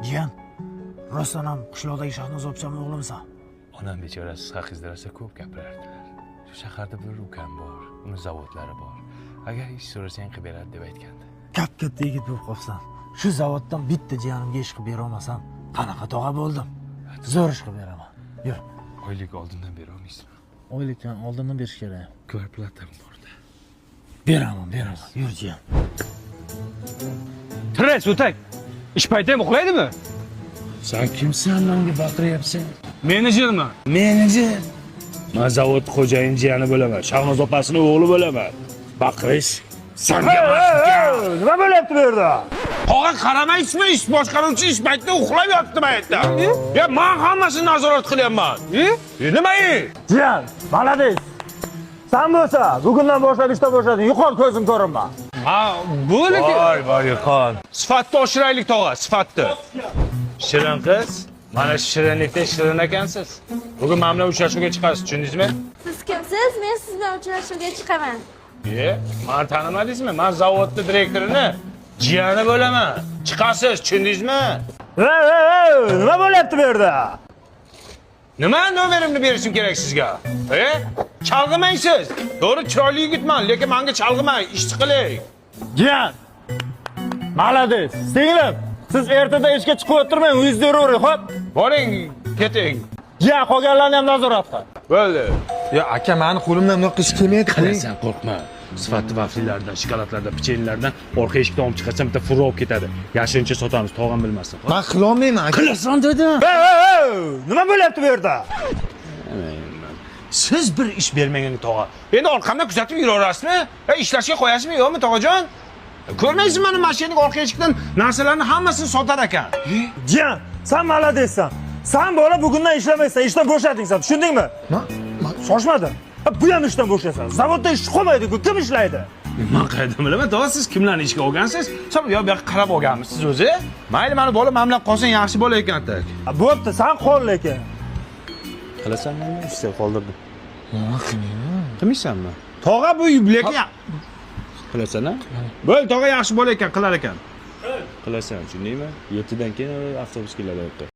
Jiyan, rostdan ham qishloqdagi Shahnoz opcham o'g'limisan? Onam bechorasiz haqingizda rosa ko'p gapirardilar. Shu shaharda bir ukam bor, uni zavodlari bor. Agar ish so'rasang qilib beradi deb aytgandi. Katta yigit bo'lib qolsan. Shu zavoddan bitta jiyanimga ish qilib bera olmasam, qanaqa tog'a bo'ldim? Zo'r ish qilib beraman. Yur. Oylik oldindan bera olmaysizmi? Oylikdan oldindan berish kerak. Kvarplatam borda. Beraman. Yur jiyan. Tres o'tak. Ish payti ham uxlaydimi? Sen kimsan menga baqiryapsan? Menejerman. Menejer. Men zavod xo'jayin jiyani bo'laman. Shahnoz opasining o'g'li bo'laman. Baqirish senga Nima bo'lyapti bu yerda? Tog'a qaramaysizmi? Ish boshqaruvchi ish paytida uxlab yotibdi men aytdim. Ya men hammasini nazorat qilyapman. Nima? Jiyan, malades. Sen bo'lsa, bugundan boshlab ishda boshlading. Yuqor ko'zim ko'rinma. Ha, bu lekin Voy, Xon. sifatni oshiraylik tog'a, sifatni. Shirin qiz, mana shu shirinlikda shirin ekansiz. Bugun men bilan uchrashuvga chiqasiz, tushundingizmi? Siz kimsiz? Men siz bilan uchrashuvga chiqaman. Meni tanimadingizmi? Men zavodning direktorini jiyani bo'laman. Chiqasiz, tushundingizmi? Nima bo'lyapti bu yerda? Nima nomerimni berishim kerak sizga? Chalg'imaysiz. To'g'ri chiroyli yigitman, lekin menga chalg'imang, ish qiling. Jiyan. Malades. Singlim, siz ertada ishga chiqib o'tirmang, o'zingiz yuravering, xo'p? Boring, keting. Jiyan, qolganlarni ham nazorat qil. Bo'ldi. Ya aka, meni qo'limdan bunaqa qish kelmaydi. Qilasan, qo'rqma. Sifatli vaflilardan, shokoladlardan, pechenyelardan orqa eshikdan olib chiqarsam bitta furra olib ketadi. Yashirincha sotamiz, tog'am bilmasin. Men qila olmayman aka. Qilasan dedim. Nima bo'lyapti bu yerda? Siz bir ish bermagan tog'a. Endi orqamdan kuzatib yuraverasizmi? Ishlashga qo'yasizmi, yo'qmi tog'ajon? Ko'rmaysizmi meni mashinaning orqa eshigidan narsalarni hammasini sotar ekan. Jiyan, sen maladessan. Sen bola bugundan ishlamaysan, ishdan bo'shading sen, tushundingmi? Shoshmadin. Bu ham ishdan bo'shasan. Zavodda ish qolmaydi-ku, kim ishlaydi? Men qayerdan bilaman, tog'a siz kimlarni ishga olgansiz? Sen yo bu yoqqa qarab olganmisiz o'zi? Mayli, meni bola men bilan qolsang yaxshi bola ekan tak. Bo'pti, sen qol lekin. Qilasan men ishda qoldirdim. Qilmaysanmi? Tog'a bu lekin Qilasan-a? bo'l, tog'a yaxshi bola ekan, qilar ekan. Qilasan, tushundingmi? 7 dan keyin avtobus keladi.